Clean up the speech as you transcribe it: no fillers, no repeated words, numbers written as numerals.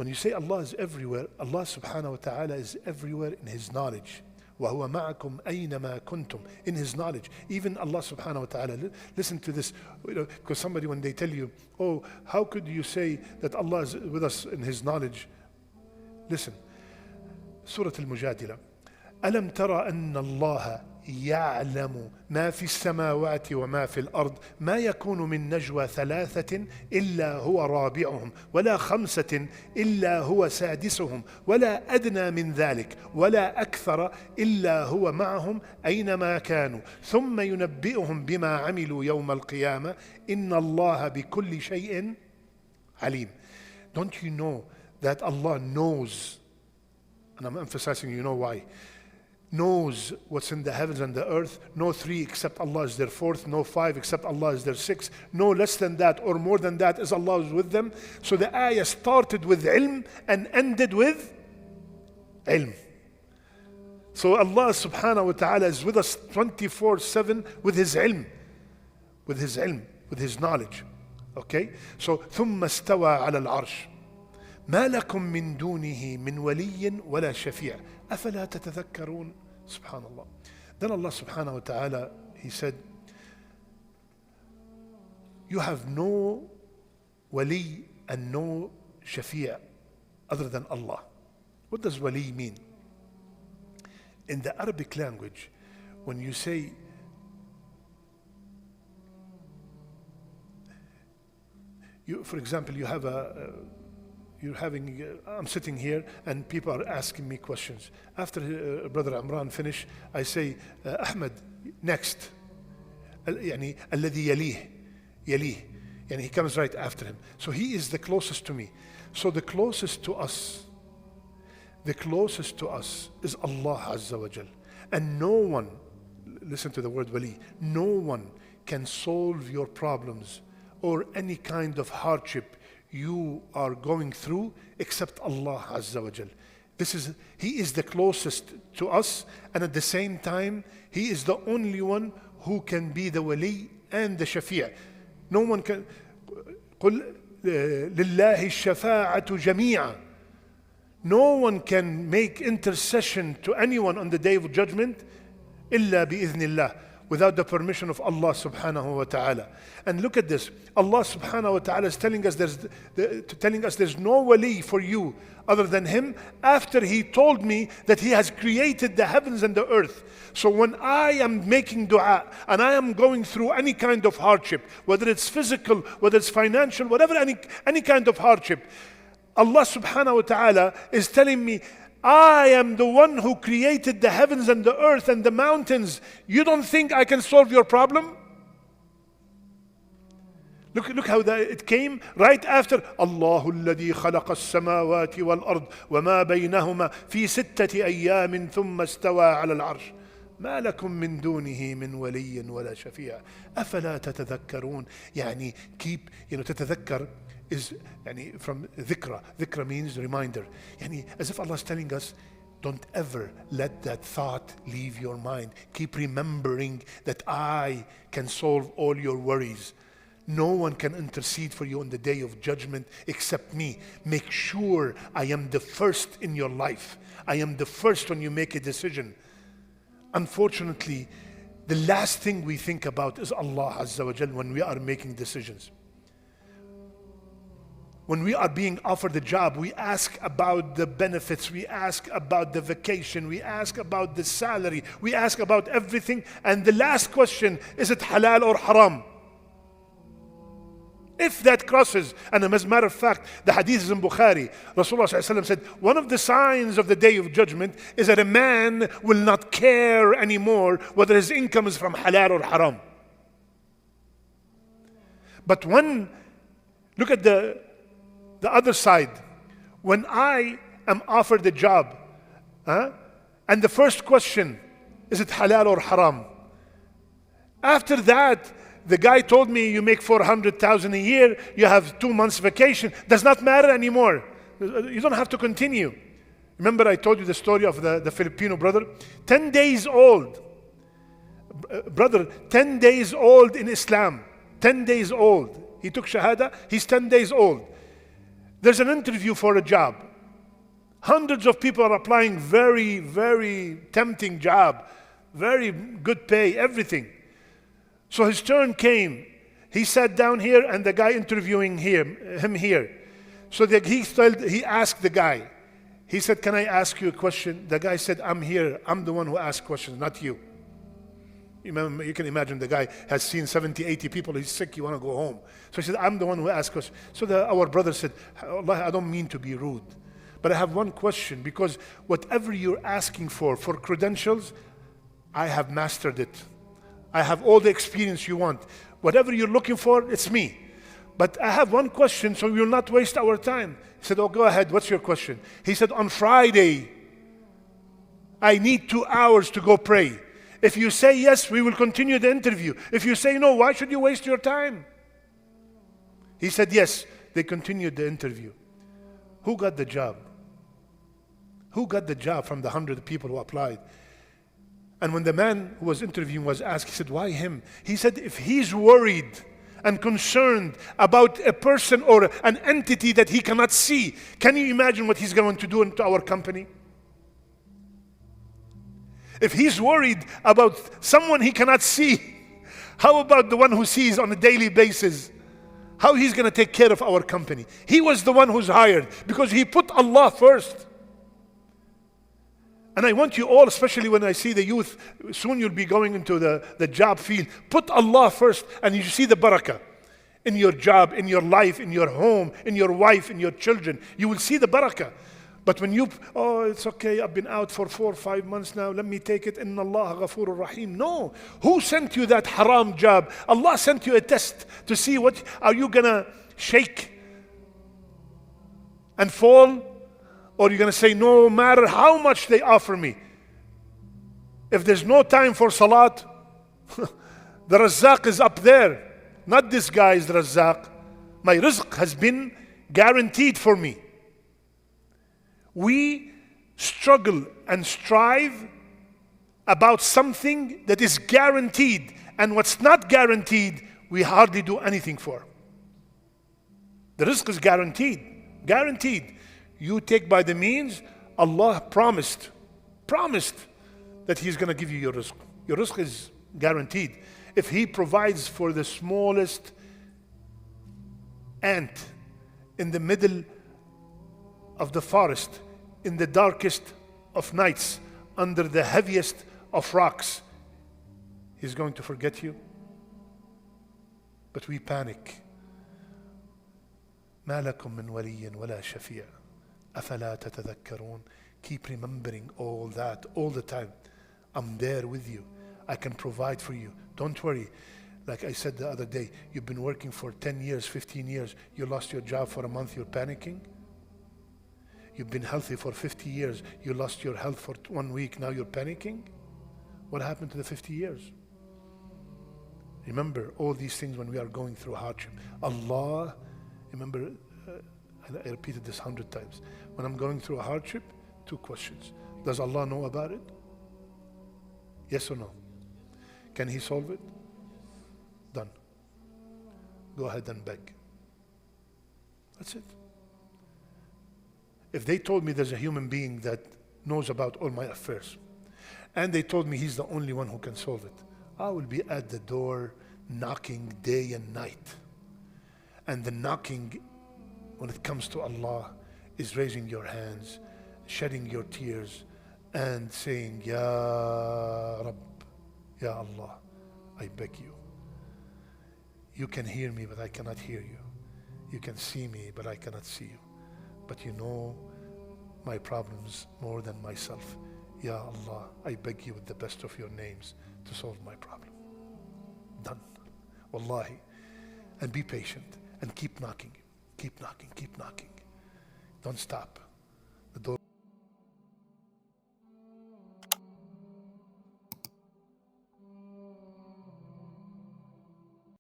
When you say Allah is everywhere, Allah subhanahu wa ta'ala is everywhere in His knowledge. وَهُوَ مَعَكُمْ أَيْنَمَا كُنْتُمْ. In His knowledge. Even Allah subhanahu wa ta'ala, listen to this, because somebody when they tell you, oh, how could you say that Allah is with us in His knowledge? Listen, Surah Al-Mujadila. أَلَمْ تَرَ أَنَّ اللَّهَ يعلم ما في السماوات وما في الأرض ما يكون من نجوى ثلاثة إلا هو رابعهم ولا خمسة إلا هو سادسهم ولا أدنى من ذلك ولا أكثر إلا هو معهم أينما كانوا ثم ينبئهم بما عملوا يوم القيامة إن الله بكل شيء عليم. Don't you know that Allah knows, and I'm emphasizing, you know why, knows what's in the heavens and the earth. No three except Allah is their fourth. No five except Allah is their sixth. No less than that or more than that is Allah is with them. So the ayah started with ilm and ended with ilm. So Allah subhanahu wa ta'ala is with us 24/7 with His ilm. With His ilm, with His knowledge. Okay? So ثم استوى على العرش ما لكم من دونه من ولي ولا شفيع أفلا تتذكرون. Subhanallah. Then Allah subhanahu wa ta'ala, He said, you have no wali and no shafi'a other than Allah. What does wali mean? In the Arabic language, when you say for example, you have I'm sitting here and people are asking me questions. After Brother Imran finish, I say, Ahmed, next. يعني الذي يليه. And he comes right after him. So he is the closest to me. So the closest to us is Allah Azza wa Jal. And no one, listen to the word wali, no one can solve your problems or any kind of hardship you are going through except Allah Azza wa Jal. He is the closest to us, and at the same time, He is the only one who can be the wali and the shafi'. No one can. قُلْ لِلَّهِ الشَّفَاعَةُ جَمِيعًا. No one can make intercession to anyone on the day of judgment إِلَّا بِإِذْنِ اللَّهِ, without the permission of Allah subhanahu wa ta'ala. And look at this. Allah subhanahu wa ta'ala is telling us there's no wali for you other than Him, after He told me that He has created the heavens and the earth. So when I am making dua and I am going through any kind of hardship, whether it's physical, whether it's financial, whatever, any kind of hardship, Allah subhanahu wa ta'ala is telling me, I am the one who created the heavens and the earth and the mountains. You don't think I can solve your problem? Look how it came right after Allahu alladhi khalaqa as-samawati wal ard wa ma baynahuma fi sittati ayyamin thumma istawa 'ala al-'arsh. ما لكم من دونه من ولي ولا شفيع أفلا تتذكرون. يعني keep, تتذكر is from dhikra means reminder. As if Allah is telling us, don't ever let that thought leave your mind. Keep remembering that I can solve all your worries. No one can intercede for you on the day of judgment except me. Make sure I am the first in your life. I am the first when you make a decision. Unfortunately, the last thing we think about is Allah Azza wa Jal when we are making decisions. When we are being offered a job, we ask about the benefits, we ask about the vacation, we ask about the salary, we ask about everything, and the last question, is it halal or haram? If that crosses, and as a matter of fact, the hadith is in Bukhari, Rasulullah ﷺ said, one of the signs of the day of judgment is that a man will not care anymore whether his income is from halal or haram. But look at the other side. When I am offered a job, and the first question, is it halal or haram? After that, the guy told me you make 400,000 a year, you have 2 months vacation. Does not matter anymore. You don't have to continue. Remember I told you the story of the Filipino brother? 10 days old. Brother, 10 days old in Islam. 10 days old. He took Shahada, he's 10 days old. There's an interview for a job. Hundreds of people are applying, very, very tempting job, very good pay, everything. So his turn came. He sat down here and the guy interviewing him here. So he asked the guy. He said, can I ask you a question? The guy said, I'm here. I'm the one who asks questions, not you. You can imagine the guy has seen 70, 80 people. He's sick. You want to go home. So he said, I'm the one who asks questions. So our brother said, Allah, I don't mean to be rude, but I have one question, because whatever you're asking for credentials, I have mastered it. I have all the experience you want. Whatever you're looking for, it's me. But I have one question, so we'll not waste our time. He said, oh, go ahead. What's your question? He said, on Friday, I need 2 hours to go pray. If you say yes, we will continue the interview. If you say no, why should you waste your time? He said yes. They continued the interview. Who got the job? Who got the job from the 100 people who applied? And when the man who was interviewing was asked, he said, why him? He said, if he's worried and concerned about a person or an entity that he cannot see, can you imagine what he's going to do into our company? If he's worried about someone he cannot see, how about the one who sees on a daily basis? How he's going to take care of our company? He was the one who's hired because he put Allah first. And I want you all, especially when I see the youth, soon you'll be going into the job field, put Allah first and you see the barakah in your job, in your life, in your home, in your wife, in your children. You will see the barakah. But when it's okay, I've been out for 4 or 5 months now, let me take it. Inna Allah ghafurur rahim. No. Who sent you that haram job? Allah sent you a test to see what, are you going to shake and fall? Or you're going to say, no matter how much they offer me, if there's no time for salat, the Razzaq is up there. Not this guy is the Razzaq. My rizq has been guaranteed for me. We struggle and strive about something that is guaranteed, and what's not guaranteed, we hardly do anything for. The rizq is guaranteed. Guaranteed. You take by the means, Allah promised that He's going to give you your rizq. Your rizq is guaranteed. If He provides for the smallest ant in the middle of the forest, in the darkest of nights, under the heaviest of rocks, He's going to forget you. But we panic. ما لكم من ولي ولا شفيع أفلا تتذكرون. Keep remembering all that all the time. I'm there with you. I can provide for you. Don't worry. Like I said the other day, you've been working for 10 years, 15 years. You lost your job for a month, you're panicking. You've been healthy for 50 years. You lost your health for 1 week. Now you're panicking. What happened to the 50 years? Remember all these things when we are going through hardship. Allah, remember, I repeated this 100 times. When I'm going through a hardship, 2 questions. Does Allah know about it? Yes or no? Can He solve it? Done. Go ahead and beg. That's it. If they told me there's a human being that knows about all my affairs, and they told me He's the only one who can solve it, I will be at the door knocking day and night. And the knocking, when it comes to Allah, is raising your hands, shedding your tears, and saying, Ya Rabb, Ya Allah, I beg you. You can hear me, but I cannot hear you. You can see me, but I cannot see you. But you know my problems more than myself. Ya Allah, I beg you with the best of your names to solve my problem. Done. Wallahi. And be patient and keep knocking. Keep knocking. Keep knocking. Don't stop.